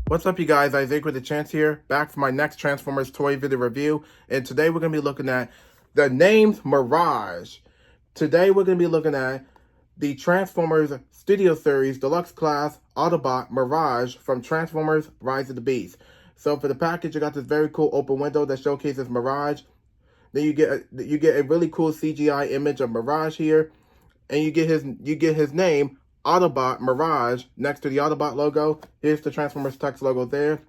What's up, you guys? Isaac with a Chance here, back for my next Transformers toy video review. And today we're going to be looking at the named Mirage. Today we're going to be looking at the Transformers Studio Series Deluxe Class Autobot Mirage from Transformers Rise of the Beast. So for the package, you got this very cool open window that showcases Mirage. Then you get a really cool CGI image of Mirage here, and you get his name, Autobot Mirage, next to the Autobot logo. Here's the Transformers text logo there.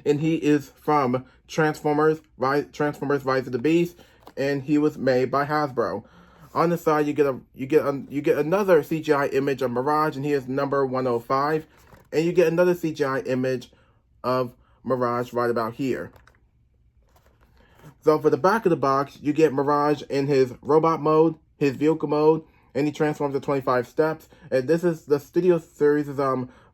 And he is from Transformers Rise of the Beast, and he was made by Hasbro. On the side, you get another CGI image of Mirage, and he is number 105. And you get another CGI image of Mirage right about here. So for the back of the box, you get Mirage in his robot mode, his vehicle mode, and he transforms at 25 steps. And this is the Studio Series'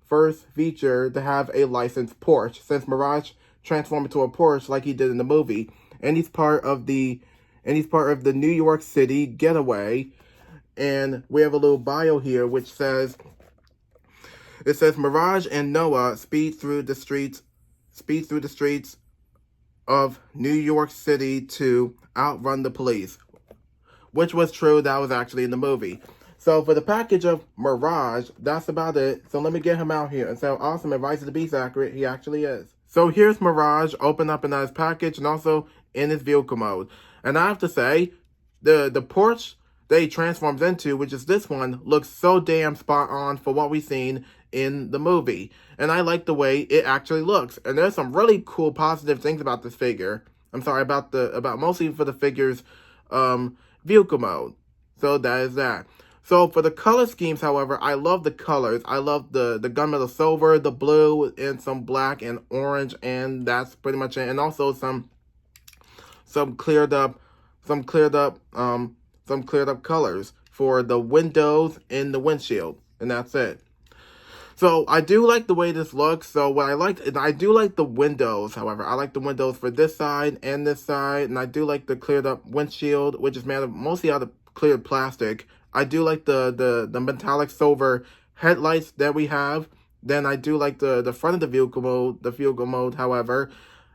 first feature to have a licensed Porsche, since Mirage transformed into a Porsche like he did in the movie. And he's part of the New York City getaway. And we have a little bio here which says, Mirage and Noah speed through the streets of New York City to outrun the police. Which was true, that was actually in the movie. So for the package of Mirage, that's about it. So let me get him out here and say how awesome and Rise of the Beast accurate he actually is. So here's Mirage open up in his package and also in his vehicle mode. And I have to say, the Porsche that he transforms into, which is this one, looks so damn spot on for what we've seen in the movie. And I like the way it actually looks. And there's some really cool positive things about this figure. I'm sorry, about mostly for the figure's vehicle mode. So that is that. So for the color schemes, however, I love the colors. I love the gunmetal silver, the blue, and some black and orange, and that's pretty much it. And also some cleared up colors for the windows and the windshield, and that's it. So I do like the way this looks. So what I do like the windows, however. I like the windows for this side and this side. And I do like the cleared up windshield, which is made mostly out of cleared plastic. I do like the metallic silver headlights that we have. Then I do like the front of the vehicle mode, however.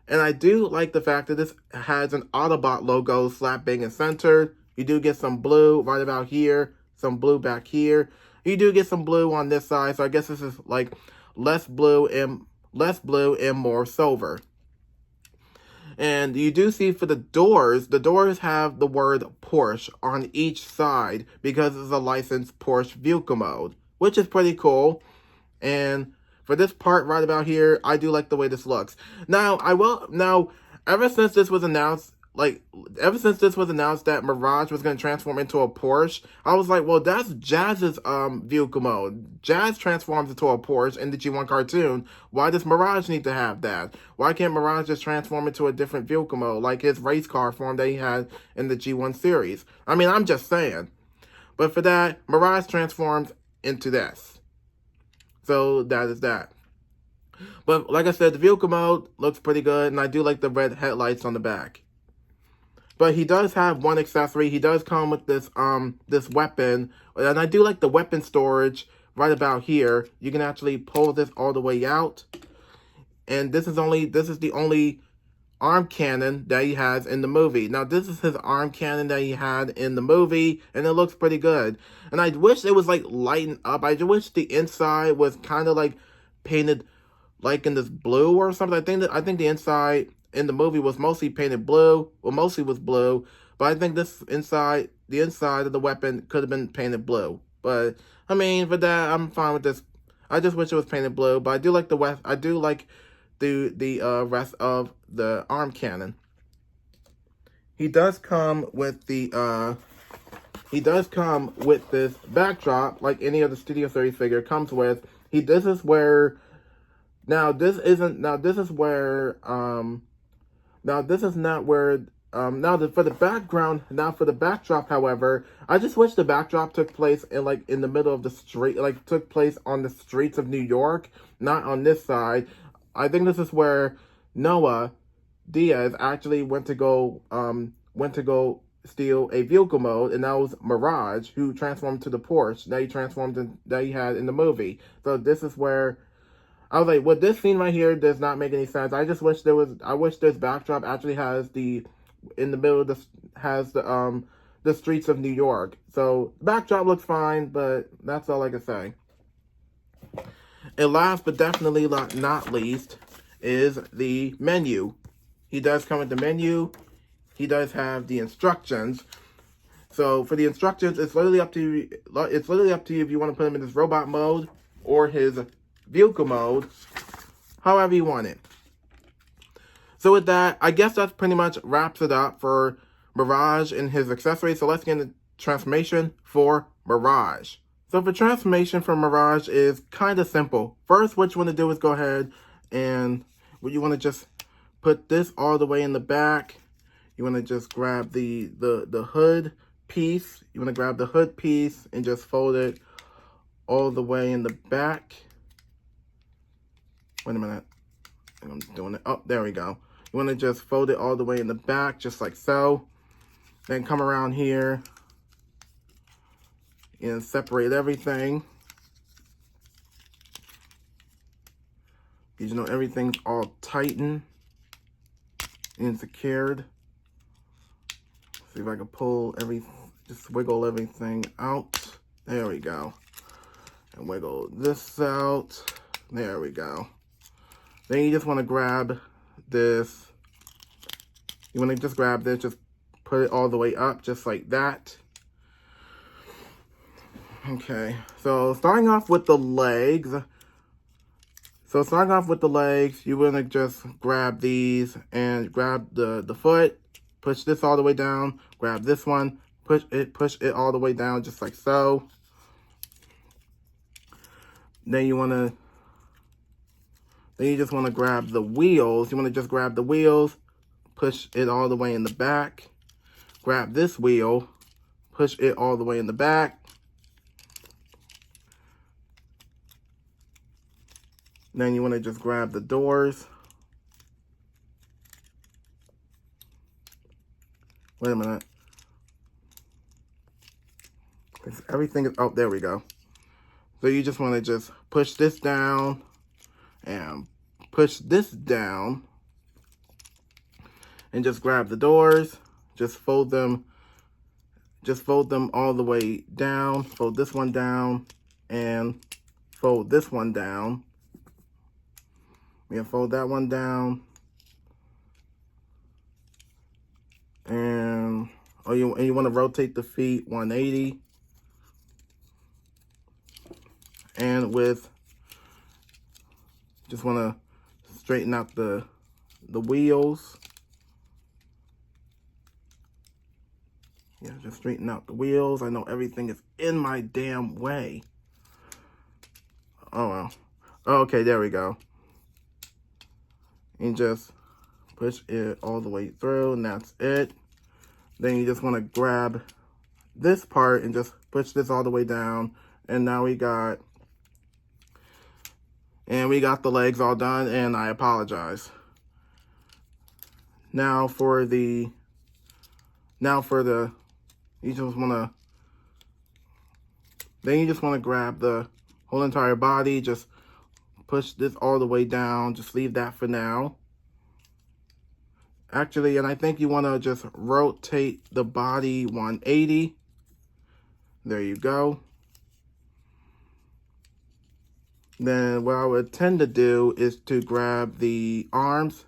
And I do like the fact that this has an Autobot logo slap bang and center. You do get some blue right about here, some blue back here. You do get some blue on this side, so I guess this is like less blue and more silver. And you do see for the doors have the word Porsche on each side because it's a licensed Porsche vehicle mode, which is pretty cool. And for this part right about here, I do like the way this looks. Now, ever since this was announced that Mirage was going to transform into a Porsche, I was like, well, that's Jazz's vehicle mode. Jazz transforms into a Porsche in the G1 cartoon. Why does Mirage need to have that? Why can't Mirage just transform into a different vehicle mode, like his race car form that he had in the G1 series? I mean, I'm just saying. But for that, Mirage transforms into this. So that is that. But like I said, the vehicle mode looks pretty good, and I do like the red headlights on the back. But he does have one accessory. He does come with this this weapon. And I do like the weapon storage right about here. You can actually pull this all the way out. And this is the only arm cannon that he has in the movie. Now, this is his arm cannon that he had in the movie, and it looks pretty good. And I wish it was like lightened up. I wish the inside was kind of like painted like in this blue or something. I think the inside in the movie was mostly painted blue, well, mostly was blue, but I think the inside of the weapon could have been painted blue. But I mean, for that, I'm fine with this. I just wish it was painted blue, but I do like the rest of the arm cannon. He does come with this backdrop like any other Studio Series figure comes with. This is where for the backdrop, however, I just wish the backdrop took place in the middle of the street, took place on the streets of New York, not on this side. I think this is where Noah Diaz actually went to go steal a vehicle mode, and that was Mirage, who transformed to the Porsche that he had in the movie. So this is where I was like, well, this scene right here does not make any sense. I just wish I wish this backdrop actually has in the middle of the streets of New York. So, the backdrop looks fine, but that's all I can say. And last but definitely not least is the menu. He does come with the menu. He does have the instructions. So for the instructions, it's literally up to you. It's literally up to you if you want to put him in his robot mode or his vehicle mode, however you want it. So with that, I guess that pretty much wraps it up for Mirage and his accessories. So let's get into transformation for Mirage. So for transformation for Mirage is kind of simple. First, what you want to do is go ahead and you want to just put this all the way in the back. You want to just grab the hood piece. You want to grab the hood piece and just fold it all the way in the back. Wait a minute. I'm doing it. Oh, there we go. You want to just fold it all the way in the back, just like so. Then come around here and separate everything. You know, everything's all tightened and secured. See if I can pull just wiggle everything out. There we go. And wiggle this out. There we go. Then you just want to grab this. You want to just grab this, just put it all the way up, just like that. Okay, so starting off with the legs. You want to just grab these and grab the foot. Push this all the way down. Grab this one. Push it all the way down, just like so. Then you just want to grab the wheels. You want to just grab the wheels. Push it all the way in the back. Grab this wheel. Push it all the way in the back. Then you want to just grab the doors. Wait a minute. Everything is, oh, there we go. So you just want to just push this down and push this down and just grab the doors. Just fold them all the way down. Fold this one down and fold this one down. We're gonna fold that one down. And you want to rotate the feet 180. And just want to straighten out the wheels. Yeah, just straighten out the wheels. I know everything is in my damn way. Oh well. Okay, there we go. And just push it all the way through, and that's it. Then you just want to grab this part and just push this all the way down. And now we got the legs all done, and I apologize. Now for the you just want to grab the whole entire body, just push this all the way down, just leave that for now. Actually, and I think you want to just rotate the body 180. There you go. Then what I would tend to do is to grab the arms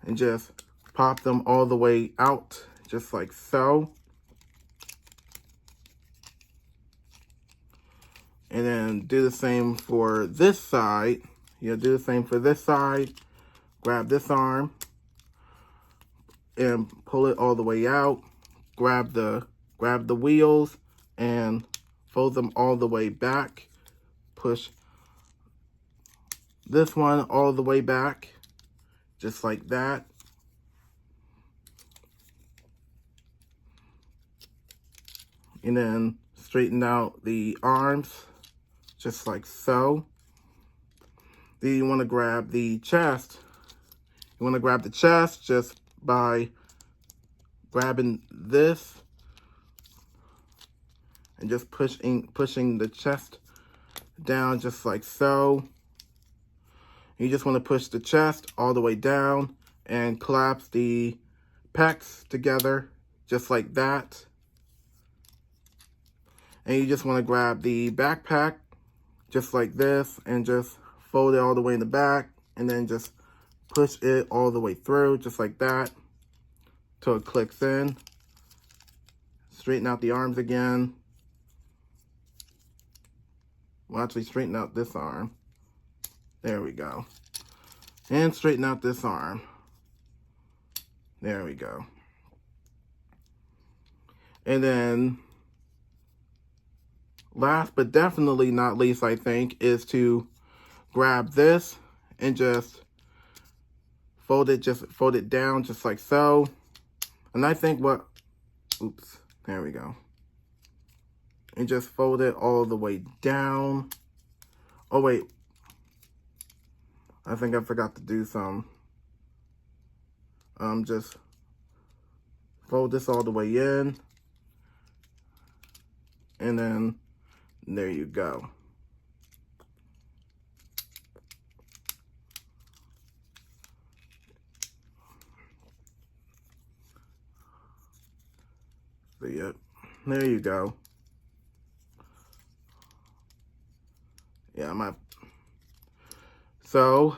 and just pop them all the way out, just like so. And then do the same for this side. You'll do the same for this side. Grab this arm and pull it all the way out. Grab the wheels and fold them all the way back. Push this one all the way back, just like that. And then straighten out the arms, just like so. Then you want to grab the chest. You want to grab the chest just by grabbing this and just pushing the chest down, just like so. You just want to push the chest all the way down and collapse the pecs together, just like that. And you just want to grab the backpack, just like this, and just fold it all the way in the back, and then just push it all the way through, just like that, till it clicks in. Straighten out the arms again. We'll actually straighten out this arm. There we go. And straighten out this arm. There we go. And then, last but definitely not least, I think, is to grab this and just fold it down just like so. And I think oops, there we go. And just fold it all the way down. Oh wait, I think I forgot to do some. Just fold this all the way in. And then, there you go. So yeah, there you go. Yeah, so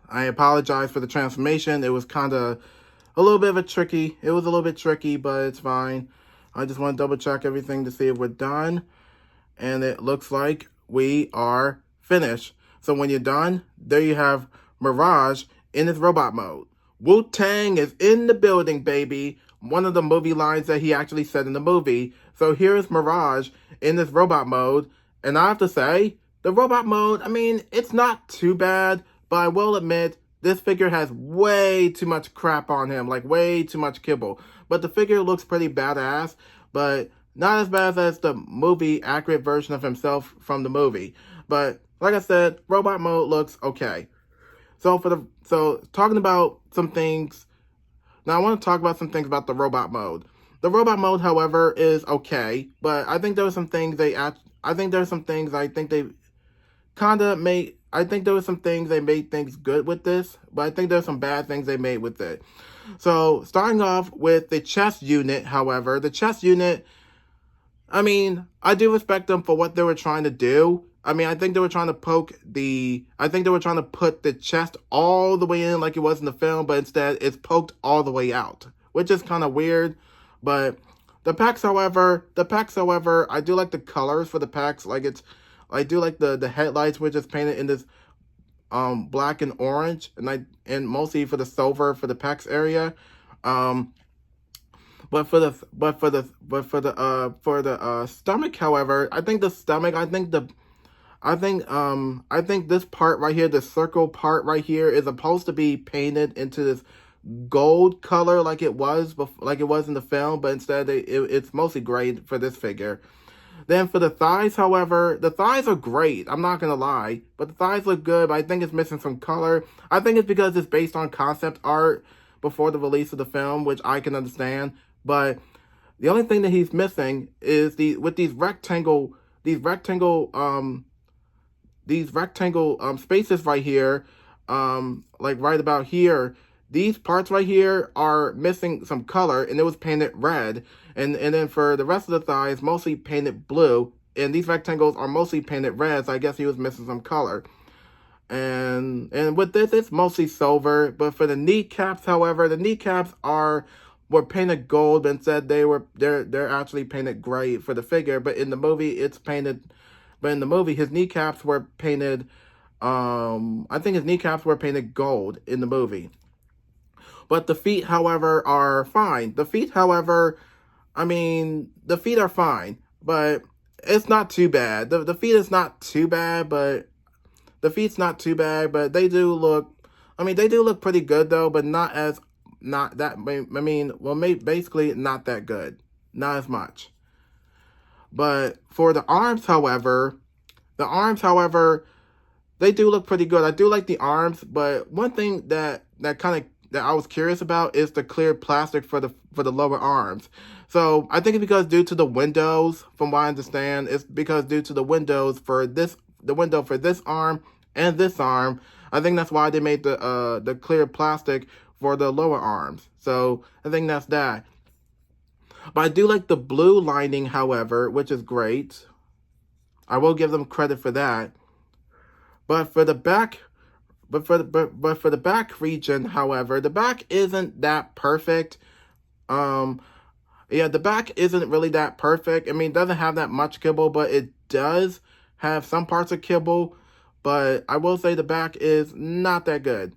I apologize for the transformation. It was kind of a little bit of a tricky. It was a little bit tricky, but it's fine. I just want to double check everything to see if we're done. And it looks like we are finished. So when you're done, there you have Mirage in his robot mode. Wu-Tang is in the building, baby. One of the movie lines that he actually said in the movie. So here's Mirage in this robot mode. And I have to say, the robot mode, I mean, it's not too bad. But I will admit, this figure has way too much crap on him. Like, way too much kibble. But the figure looks pretty badass. But not as bad as the movie accurate version of himself from the movie. But like I said, robot mode looks okay. So talking about some things. Now I want to talk about some things about the robot mode. The robot mode, however, is okay, but I think there were some things they made things good with this, but I think there's some bad things they made with it. So starting off with the chest unit, however, the chest unit, I mean, I do respect them for what they were trying to do. I mean, I think they were trying to put the chest all the way in like it was in the film, but instead it's poked all the way out, which is kind of weird. But the pecs, however, I do like the colors for the pecs. I do like the headlights, which is painted in this black and orange, and mostly for the silver for the pecs area. But for the stomach, however, I think this part right here, the circle part right here, is supposed to be painted into this gold color like it was in the film, but instead it's mostly gray for this figure. Then for the thighs, however, the thighs are great. I'm not gonna lie, but the thighs look good. But I think it's missing some color. I think it's because it's based on concept art before the release of the film, which I can understand. But the only thing that he's missing is these rectangle spaces right here, like right about here. These parts right here are missing some color, and it was painted red. And then for the rest of the thighs, mostly painted blue. And these rectangles are mostly painted red, so I guess he was missing some color. And with this, it's mostly silver. But for the kneecaps, however, the kneecaps were painted gold, but instead they're actually painted gray for the figure. But in the movie, his kneecaps were painted. I think his kneecaps were painted gold in the movie. But the feet, however, are fine. The feet, however, I mean, the feet are fine, but it's not too bad. The feet is not too bad, but they do look, they do look pretty good though, but basically not that good. Not as much. But for the arms, however, they do look pretty good. I do like the arms, but one thing that I was curious about is the clear plastic for the lower arms. So I think it's because due to the windows, from what I understand, it's because due to the windows for this arm and this arm. I think that's why they made the clear plastic for the lower arms. So I think that's that. But I do like the blue lining, however, which is great. I will give them credit for that. But for the back, but for the back region, however, the back isn't that perfect. Yeah, the back isn't really that perfect. I mean, it doesn't have that much kibble, but it does have some parts of kibble. But I will say the back is not that good.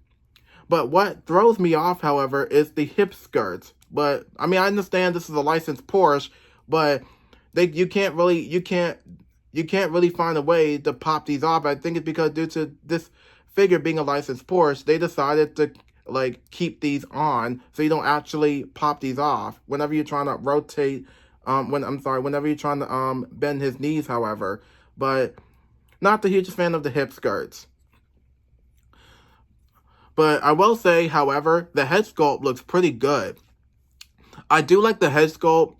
But what throws me off, however, is the hip skirts. But I mean, I understand this is a licensed Porsche, but you can't really find a way to pop these off. I think it's because due to this figure being a licensed Porsche, they decided to like keep these on so you don't actually pop these off whenever you're trying to rotate. Whenever you're trying to bend his knees, however. But not the hugest fan of the hip skirts. But I will say, however, the head sculpt looks pretty good. I do like the head sculpt.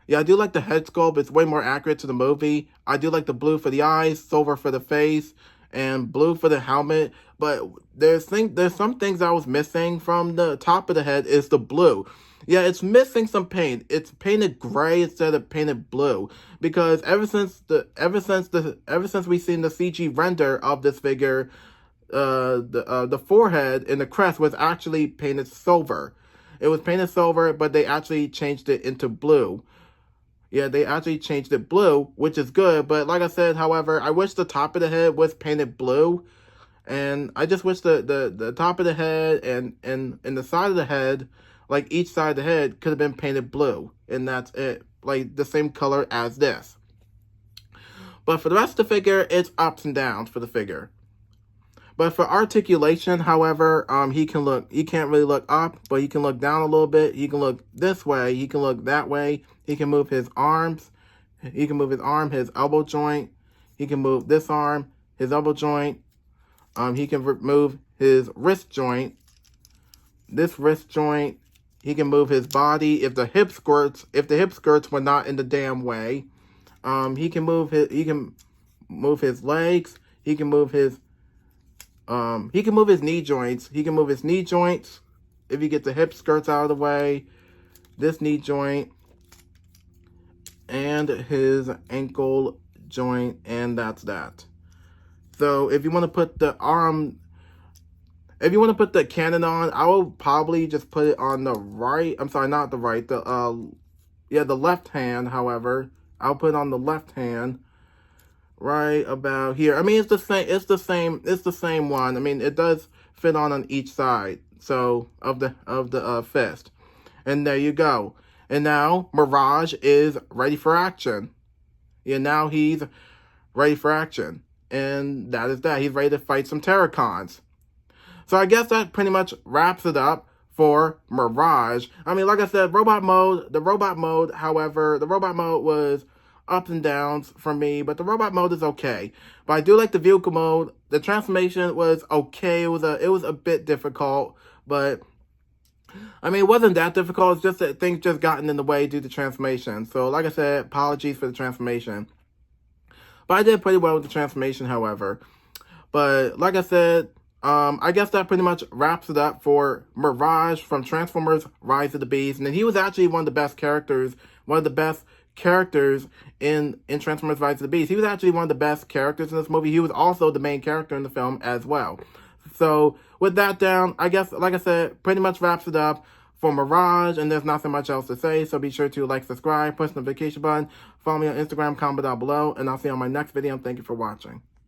Yeah, I do like the head sculpt. It's way more accurate to the movie. I do like the blue for the eyes, silver for the face, and blue for the helmet. But there's some things I was missing from the top of the head is the blue. Yeah, it's missing some paint. It's painted gray instead of painted blue. Because ever since we've seen the CG render of this figure, the forehead and the crest was actually painted silver. It was painted silver, but they actually changed it into blue. Yeah, they actually changed it blue, which is good. But like I said, however, I wish the top of the head was painted blue. And I just wish the top of the head and the side of the head, like each side of the head, could have been painted blue. And that's it. Like the same color as this. But for the rest of the figure, it's ups and downs for the figure. But for articulation, however, he can't really look up, but he can look down a little bit. He can look this way. He can look that way. He can move his arms. He can move his arm, his elbow joint. He can move this arm, his elbow joint. He can move his wrist joint. This wrist joint. He can move his body if the hip skirts were not in the damn way. He can move his legs. He can move his knee joints. He can move his knee joints if you get the hip skirts out of the way. This knee joint and his ankle joint, and that's that. So if you want to put the cannon on, I will probably just put it on the right. I'm sorry, not the right. The left hand. However, I'll put it on the left hand. Right about here. I mean, it's the same one. I mean, it does fit on each side. So of the fist. And there you go. And now Mirage is ready for action. Yeah, now he's ready for action. And that is that. He's ready to fight some Terracons. So I guess that pretty much wraps it up for Mirage. I mean, like I said, the robot mode, however, the robot mode was ups and downs for me, but the robot mode is okay. But I do like the vehicle mode. The transformation was okay. It was a bit difficult, but I mean, it wasn't that difficult. It's just that things just gotten in the way due to transformation. So like I said, apologies for the transformation. But I did pretty well with the transformation, however. But like I said, I guess that pretty much wraps it up for Mirage from Transformers Rise of the Beast. And he was actually one of the best characters in Transformers Rise of the Beast. He was actually one of the best characters in this movie. He was also the main character in the film as well. So with that down, I guess, like I said, pretty much wraps it up for Mirage, and there's nothing much else to say. So be sure to like, subscribe, push the notification button, follow me on Instagram, comment down below, and I'll see you on my next video. And thank you for watching.